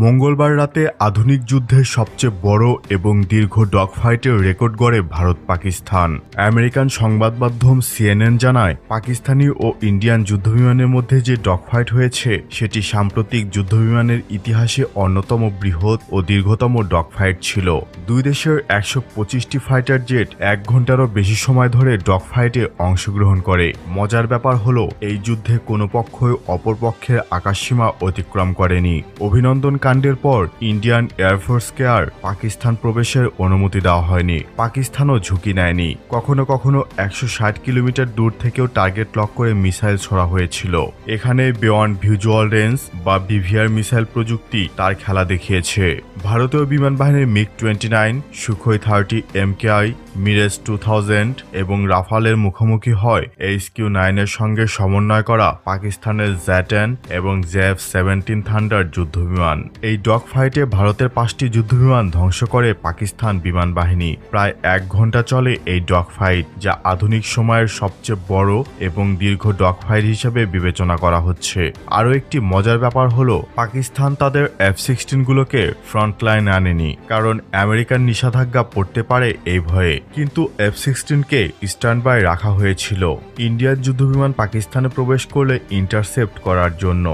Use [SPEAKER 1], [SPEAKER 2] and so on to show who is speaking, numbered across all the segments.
[SPEAKER 1] মঙ্গলবার রাতে আধুনিক যুদ্ধের সবচেয়ে বড় এবং দীর্ঘ ডগফাইটের রেকর্ড গড়ে ভারত পাকিস্তান। আমেরিকান সংবাদ মাধ্যম সিএনএন জানায়, পাকিস্তানি ও ইন্ডিয়ান যুদ্ধবিমানের মধ্যে যে ডগফাইট হয়েছে সেটি সাম্প্রতিক যুদ্ধবিমানের ইতিহাসে অন্যতম বৃহৎ ও দীর্ঘতম ডগফাইট ছিল। দুই দেশের 125টি ফাইটার জেট 1 ঘন্টারও বেশি সময় ধরে ডগফাইটে অংশগ্রহণ করে। মজার ব্যাপার হলো, এই যুদ্ধে কোনো পক্ষই অপর পক্ষের আকাশসীমা অতিক্রম করেনি। অভিনন্দন কাণ্ডের পর ইন্ডিয়ান এয়ারফোর্সকে আর পাকিস্তান প্রবেশের অনুমতি দেওয়া হয়নি। পাকিস্তানও ঝুঁকি নেয়নি। কখনো কখনো 160 কিলোমিটার দূর থেকেও টার্গেট লক করে মিসাইল ছোড়া হয়েছিল। এখানে বিয়ন্ড ভিজুয়াল রেঞ্জ বা বিভিআর মিসাইল প্রযুক্তি তার খেলা দেখিয়েছে। ভারতীয় বিমান বাহিনীর মিগ-29, সুখোই 30 MKI, মিরেজ 2000 এবং রাফালের মুখোমুখি হয় HQ-9 এর সঙ্গে সমন্বয় করা পাকিস্তানের Z-10 এবং JF-17 থান্ডার যুদ্ধবিমান। এই ডগ ফাইটে ভারতের 5টি যুদ্ধবিমান ধ্বংস করে পাকিস্তান বিমান বাহিনী। প্রায় 1 ঘন্টা চলে এই ডগ ফাইট, যা আধুনিক সময়ের সবচেয়ে বড় এবং দীর্ঘ ডগ ফাইট হিসেবে বিবেচনা করা হচ্ছে। আরও একটি মজার ব্যাপার হলো, পাকিস্তান তাদের F-16 গুলোকে ফ্রন্টলাইন আনেনি, কারণ আমেরিকার নিষেধাজ্ঞা পড়তে পারে এই ভয়ে। কিন্তু F-16 কে স্ট্যান্ড বাই রাখা হয়েছিল ইন্ডিয়ার যুদ্ধবিমান পাকিস্তানে প্রবেশ করলে ইন্টারসেপ্ট করার জন্য।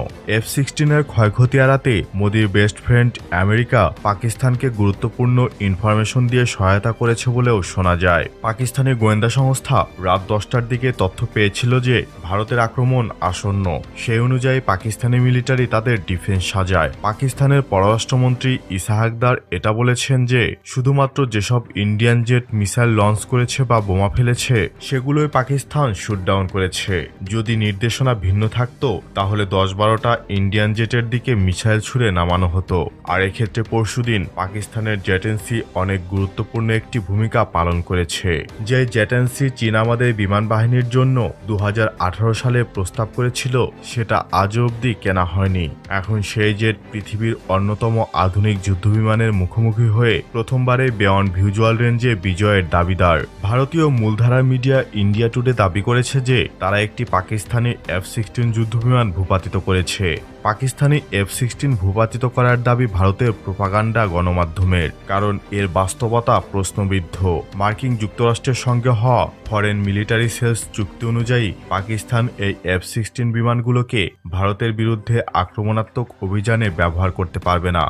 [SPEAKER 1] F-16 এর ক্ষয়ক্ষতি এড়াতে মোদির বেস্ট ফ্রেন্ড আমেরিকা পাকিস্তানকে গুরুত্বপূর্ণ ইনফরমেশন দিয়ে সহায়তা করেছে বলেও শোনা যায়। পাকিস্তানি গোয়েন্দা সংস্থা রাত 10টার দিকে তথ্য পেয়েছিল যে ভারতের আক্রমণ আসন্ন। সেই অনুযায়ী পাকিস্তানি মিলিটারি তাদের ডিফেন্স সাজায়। পাকিস্তানের পররাষ্ট্রমন্ত্রী ইসাহাকদার এটা বলেছেন যে শুধুমাত্র যেসব ইন্ডিয়ান জেট মিসাইল লঞ্চ করেছে বা বোমা ফেলেছে সেগুলোই পাকিস্তান শুটডাউন করেছে। যদি নির্দেশনা ভিন্ন থাকতো তাহলে 10-12টা ইন্ডিয়ান জেটের দিকে মিসাইল ছুড়ে নামানো হতো। আর এক্ষেত্রে পরশুদিন পাকিস্তানের জেটেন্সি অনেক গুরুত্বপূর্ণ একটি ভূমিকা পালন করেছে। যে জেটেন্সি চীন আমাদের বিমান বাহিনীর জন্য 2018 সালে প্রস্তাব করেছিল সেটা আজও অবধি কেনা হয়নি। এখন সেই জেট পৃথিবীর অন্যতম আধুনিক যুদ্ধবিমানের মুখোমুখি হয়ে প্রথমবারে বিয়ন্ড ভিজুয়াল রেঞ্জে বিজয়ের দাবিদার। ভারতীয় মূলধারার মিডিয়া ইন্ডিয়া টুডে দাবি করেছে যে তারা একটি পাকিস্তানি F-16 যুদ্ধবিমান ভূপাতিত করেছে। পাকিস্তানি F-16 ভূপাতিত করার দাবি ভারতের প্রোপাগান্ডা গণমাধ্যমের, কারণ এর বাস্তবতা প্রশ্নবিদ্ধ। মার্কিন যুক্তরাষ্ট্রের সঙ্গে হওয়া ফরেন মিলিটারি সেলস চুক্তি অনুযায়ী পাকিস্তান এই F-16 বিমানগুলোকে ভারতের বিরুদ্ধে আক্রমণাত্মক অভিযানে ব্যবহার করতে পারবে না।